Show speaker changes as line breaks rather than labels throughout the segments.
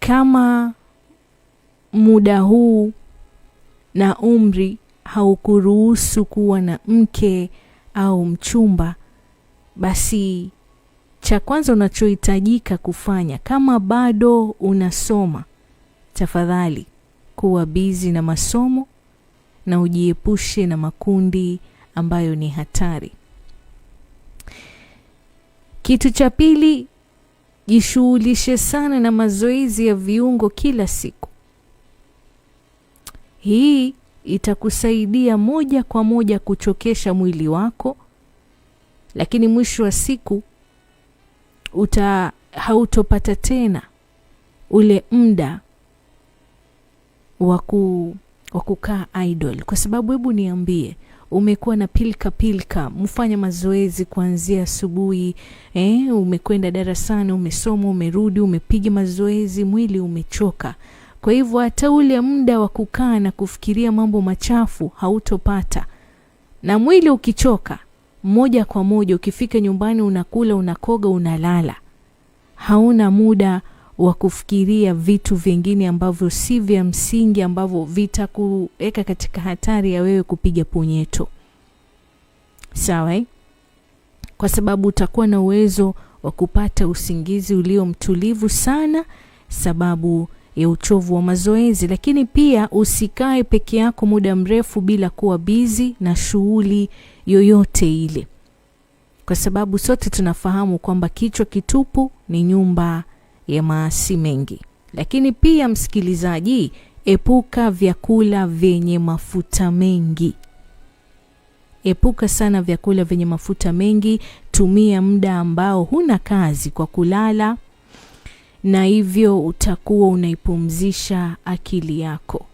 kama muda huu na umri haukuruhusu kuwa na mke au mchumba, basi cha kwanza unachohitajika kufanya, kama bado unasoma, tafadhali kuwa busy na masomo na ujiepushe na makundi ambayo ni hatari. Kitu cha pili, jishughulishe sana na mazoezi ya viungo kila siku. Hii itakusaidia moja kwa moja kuchokesha mwili wako, lakini mwisho wa siku hautopata tena ule muda wa kukaa idle. Kwa sababu hebu niambie, umekuwa na pilka, mfanya mazoezi kuanzia asubuhi, umekwenda darasani, umesoma, umerudi, umepiga mazoezi, mwili umechoka. Kwa hivyo hata ule muda wa kukaa na kufikiria mambo machafu hautopata. Na mwili ukichoka, moja kwa moja ukifika nyumbani unakula, unakoga, unalala. Hauna muda wa kufikiria vitu vingine ambavyo si vya msingi, ambavyo vitakuweka katika hatari ya wewe kupiga punyeto. Sawa? Kwa sababu utakuwa na uwezo wa kupata usingizi ulio mtulivu sana sababu ya uchovu wa mazoezi. Lakini pia usikae peke yako muda mrefu bila kuwa busy na shughuli yoyote ile. Kwa sababu sote tunafahamu kwamba kichwa kitupu ni nyumba ya maasi mengi. Lakini pia msikilizaji, epuka vyakula vyenye mafuta mengi. Epuka sana vyakula vyenye mafuta mengi. Tumia muda ambao huna kazi kwa kulala, na hivyo utakuwa unaipumzisha akili yako.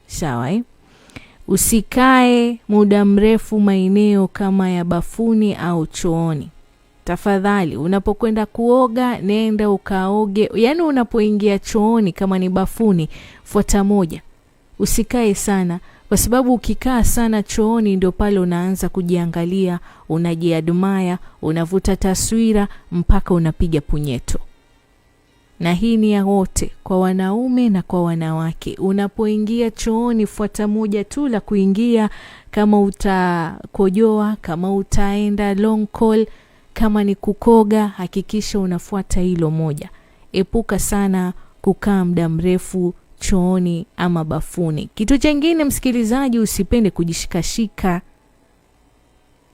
Sawa? Usikae muda mrefu maeneo kama ya bafuni au chooni. Tafadhali unapokwenda kuoga, nenda ukaoge. Yaani unapoingia chooni kama ni bafuni, fuata moja. Usikae sana, kwa sababu ukikaa sana chooni ndio pale unaanza kujiangalia, unajiadmire, unavuta taswira mpaka unapiga punyeto. Na hii ni ya wote, kwa wanaume na kwa wanawake. Unapoingia chooni, fuata moja tu la kuingia. Kama utakojoa, kama utaenda long call, kama ni kukoga, hakikisha unafuata hilo moja. Epuka sana kukaa muda mrefu chooni ama bafuni. Kitu kingine msikilizaji, usipende kujishikashika.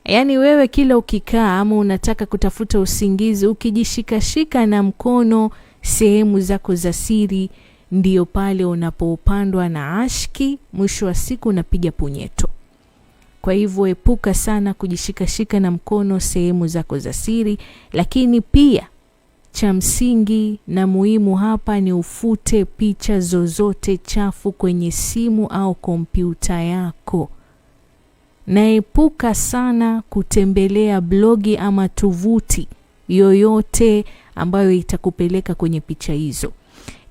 Yaani wewe kila ukikaa ama unataka kutafuta usingizi, ukijishikashika na mkono sehemu zako za siri, ndio pale unapopandwa na ashki, mwisho wa siku unapiga punyeto. Kwa hivyo epuka sana kujishikashika na mkono sehemu zako za siri. Lakini pia cha msingi na muhimu hapa ni ufute picha zozote chafu kwenye simu au kompyuta yako. Na epuka sana kutembelea blogi ama tovuti yoyote ambayo itakupeleka kwenye picha hizo.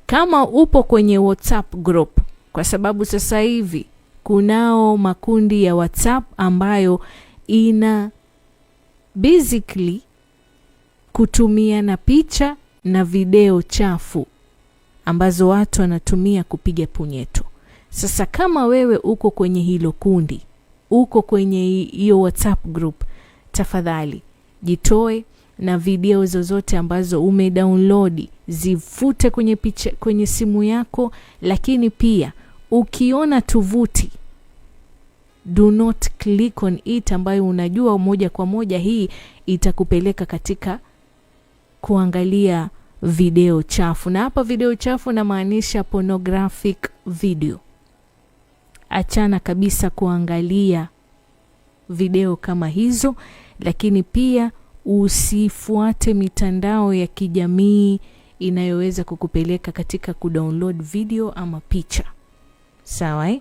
Kama upo kwenye WhatsApp group, kwa sababu sasa hivi kunao makundi ya WhatsApp ambayo ina basically kutumia na picha na video chafu ambazo watu wanatumia kupiga punyeto. Sasa kama wewe uko kwenye hilo kundi, uko kwenye hiyo WhatsApp group, tafadhali jitoe na video zozote ambazo umedownload, zifute kwenye simu yako. Lakini pia ukiona tovuti, do not click on it, ambayo unajua moja kwa moja hii itakupeleka katika kuangalia video chafu. Na hapa video chafu na maanisha pornographic video. Achana kabisa kuangalia video kama hizo. Lakini pia usifuate mitandao ya kijamii inayoweza kukupeleka katika kudownload video ama picha. Sawa?